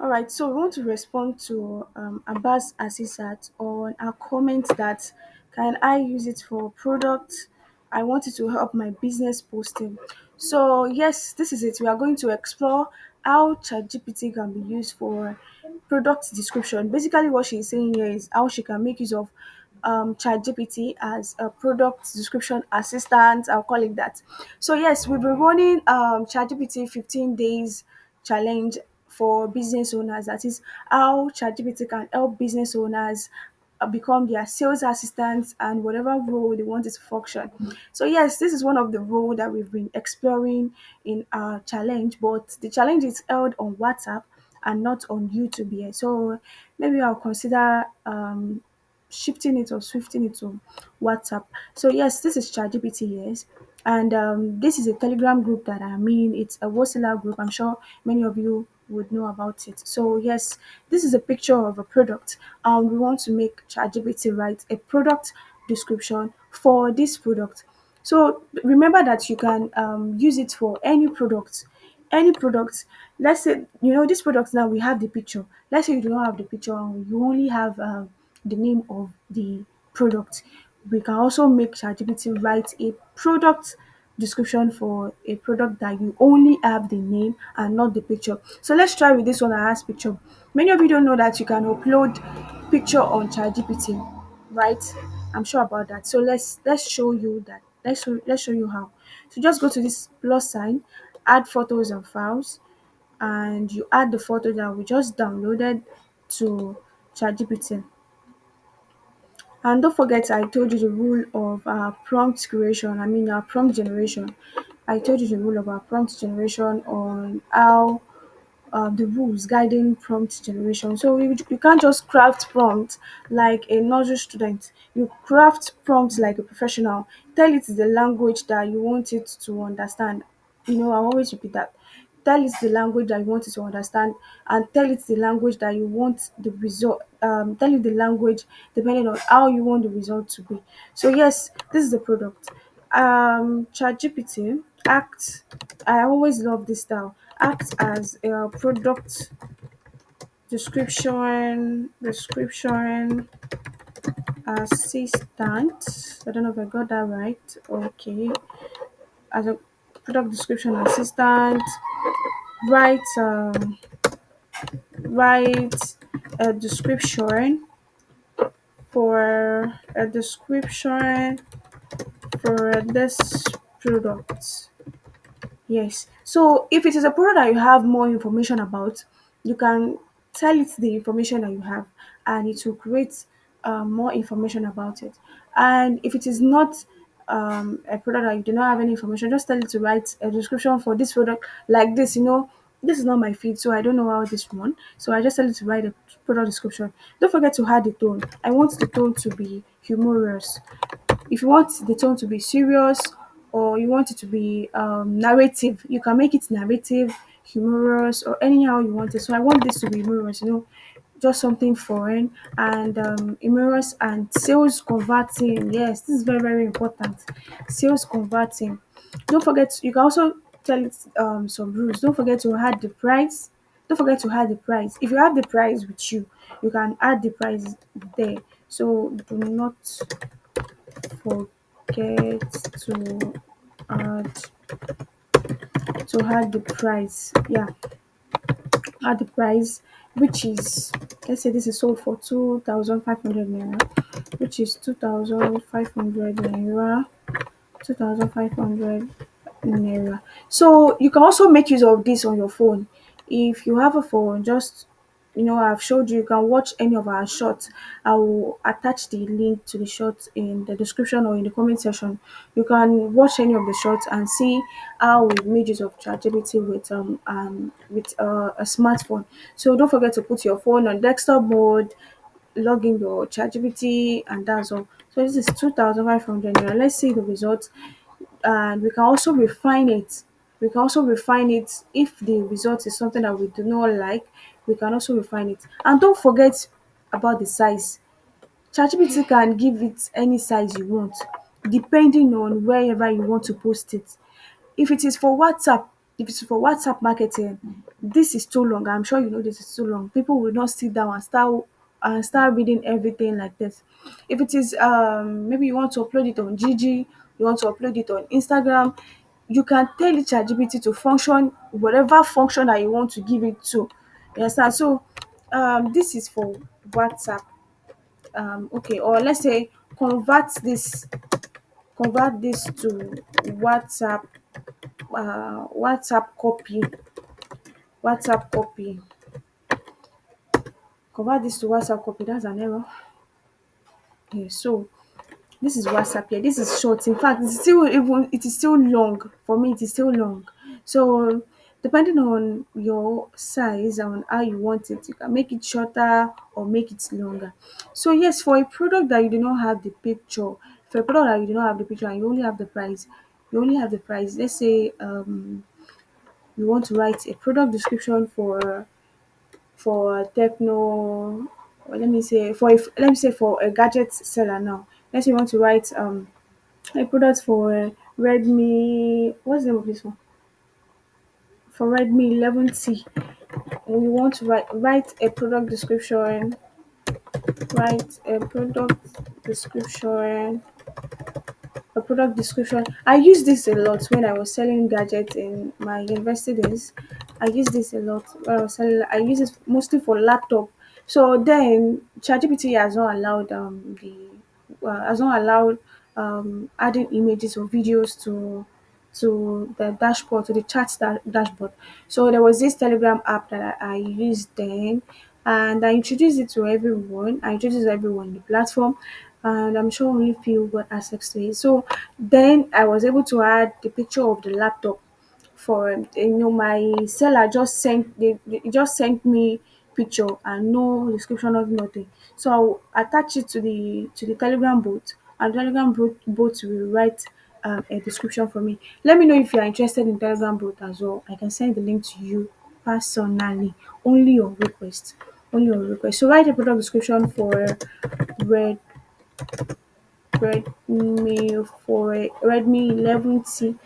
All right, so we want to respond to Abbas Asisat on a comment that can I use it for product? I want it to help my business posting. So yes, this is it. We are going to explore how ChatGPT can be used for product description. Basically, what she's saying here is how she can make use of ChatGPT as a product description assistant. I'll call it that. So yes, we've been running ChatGPT 15 days challenge for business owners. That is how ChatGPT can help business owners become their sales assistants and whatever role they want it to function. So yes, this is one of the role that we've been exploring in our challenge, but the challenge is held on WhatsApp and not on YouTube yet. So maybe I'll consider shifting it or swifting it to WhatsApp. So yes, this is ChatGPT, yes. And this is a Telegram group that I'm in. It's a wholesaler group. I'm sure many of you would know about it. So yes, this is a picture of a product. We want to make ChatGPT write a product description for this product. So remember that you can use it for any product. Any product. Let's say this product now we have the picture. Let's say you do not have the picture and you only have the name of the product. We can also make ChatGPT write a product description for a product that you only have the name and not the picture. So let's try with this one that has picture. Many of you don't know that you can upload picture on ChatGPT, right? I'm sure about that. So let's show you that. Let's show you how. So just go to this plus sign, add photos and files, and you add the photo that we just downloaded to ChatGPT. And don't forget, I told you the rule of prompt creation. I mean, our prompt generation. I told you the rule of our prompt generation on how the rules guiding prompt generation. So you can't just craft prompt like a nursery student. You craft prompt like a professional. Tell it the language that you want it to understand. I always repeat that. Tell it the language that you want it to understand, and tell it the language that you want the result. Tell it the language depending on how you want the result to be. So yes, this is the product. ChatGPT act. I always love this style. Act as a product description assistant. I don't know if I got that right. Okay, as a product description assistant, write write a description for a description for this product. Yes. So if it is a product that you have more information about, you can tell it the information that you have and it will create more information about it. And if it is not a product that you do not have any information, just tell it to write a description for this product like this. This is not my feed, so I don't know how this one. So I just tell it to write a product description. Don't forget to add the tone. I want the tone to be humorous. If you want the tone to be serious or you want it to be narrative, you can make it narrative, humorous, or anyhow you want it. So I want this to be humorous, just something foreign and humorous and sales converting. Yes, this is very, very important. Sales converting. Don't forget, you can also tell it some rules. Don't forget to add the price. Don't forget to add the price. If you have the price with you, you can add the price there. So do not forget add add the price. Yeah, add the price, which is, let's say this is sold for 2,500 naira, which is 2,500 naira, 2,500 naira. So you can also make use of this on your phone. If you have a phone, just I've showed you can watch any of our shots. I will attach the link to the shots in the description or in the comment section. You can watch any of the shots and see how we made use of ChatGPT with a smartphone. So don't forget to put your phone on desktop mode, log in your ChatGPT, and that's all. So this is 2,500 naira. Let's see the results, and we can also refine it. We can also refine it if the result is something that we do not like. We can also refine it. And don't forget about the size. ChatGPT can give it any size you want, depending on wherever you want to post it. If it is for WhatsApp, If it's for WhatsApp marketing, this is too long. I'm sure you know this is too long. People will not sit down and start reading everything like this. If it is maybe you want to upload it on Gigi, you want to upload it on Instagram, you can tell it ChatGPT to function whatever function that you want to give it to. You understand? So this is for WhatsApp. Okay, or let's say convert this to WhatsApp WhatsApp copy WhatsApp copy. Convert this to WhatsApp copy. That's an error. Yeah, so this is WhatsApp here. This is short. In fact, it is still long. For me, it is still long. So depending on your size and how you want it, you can make it shorter or make it longer. So yes, for a product that you do not have the picture, for a product that you do not have the picture and you only have the price, Let's say you want to write a product description for techno, or let me say for a gadget seller now. Let's say you want to write a product for Redmi. What's the name of this one? For Redmi 11C. We want to write a product description. Write a product description. I use this a lot when I was selling gadgets in my university days. I use this a lot when I was selling. I use it mostly for laptop. So then ChatGPT has not allowed adding images or videos to the dashboard, to the dashboard. So there was this Telegram app that I used then, and I introduced it to everyone. I introduced everyone in the platform, and I'm sure only few got access to it. So then I was able to add the picture of the laptop for my seller they just sent me picture and no description of nothing. So I'll attach it to the Telegram bot, and Telegram bot will write a description for me. Let me know if you are interested in Telegram bot as well. I can send the link to you personally, only on request. Only on request. So write a product description for red Redmi 11C.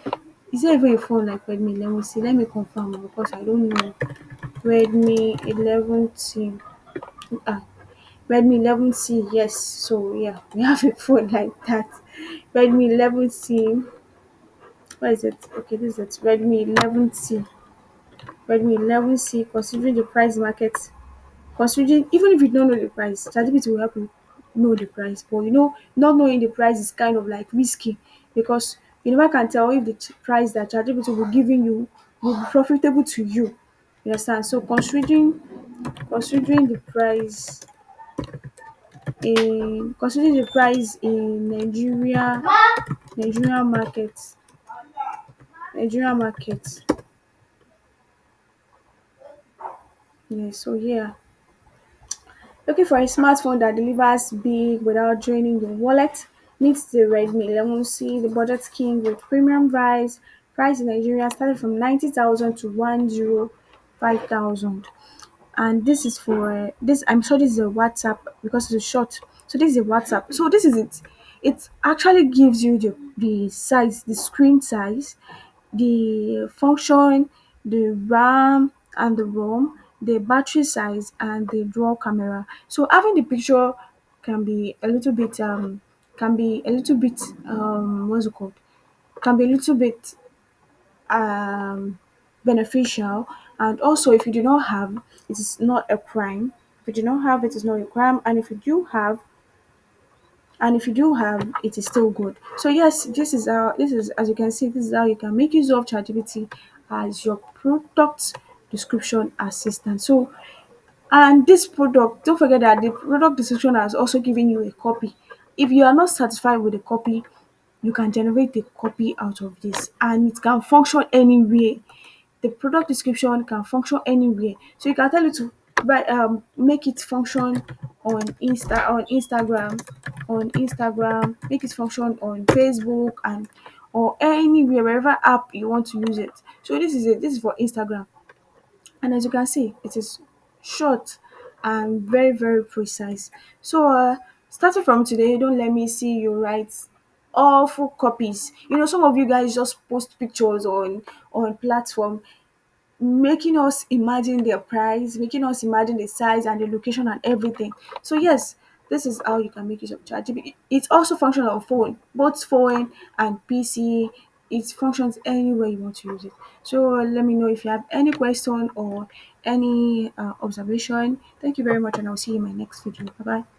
Is there even a phone like Redmi 11C? Let me confirm because I don't know. Redmi 11C. Ah, Redmi 11C. Yes. So yeah, we have a phone like that. Redmi 11C. What is it? Okay, this is it. Redmi 11C. Redmi 11C. Considering the price market, considering even if you don't know the price, ChatGPT will help you know the price. But not knowing the price is kind of like risky because you never can tell if the price that ChatGPT will giving you will be profitable to you. You understand? So considering the price in Nigeria market, Nigeria market. Yeah, so yeah. Looking for a smartphone that delivers big without draining your wallet? Meet the Redmi 11C, the budget king with premium vibes. Price in Nigeria started from 90,000 to 105,000. And this is for this. I'm sure this is a WhatsApp because it's short. So this is a WhatsApp. So this is it. It actually gives you the size, the screen size, the function, the RAM and the ROM, the battery size, and the dual camera. So having the picture can be a little bit what's it called? Can be a little bit um beneficial, and also if you do not have, it is not a crime. If you do not have, it is not a crime, and if you do have, it is still good. So yes, this is as you can see, this is how you can make use of ChatGPT as your product description assistant. So, and this product, don't forget that the product description has also given you a copy. If you are not satisfied with the copy, you can generate a copy out of this and it can function anywhere. The product description can function anywhere. So you can tell it to make it function on Instagram, make it function on Facebook and or anywhere, wherever app you want to use it. So this is it. This is for Instagram. And as you can see, it is short and very, very precise. So starting from today, don't let me see you write awful copies. Some of you guys just post pictures on platform, making us imagine their price, making us imagine the size and the location and everything. So yes, this is how you can make use of ChatGPT. It also functions on phone, both phone and PC. It functions anywhere you want to use it. So let me know if you have any question or any observation. Thank you very much, and I'll see you in my next video. Bye bye.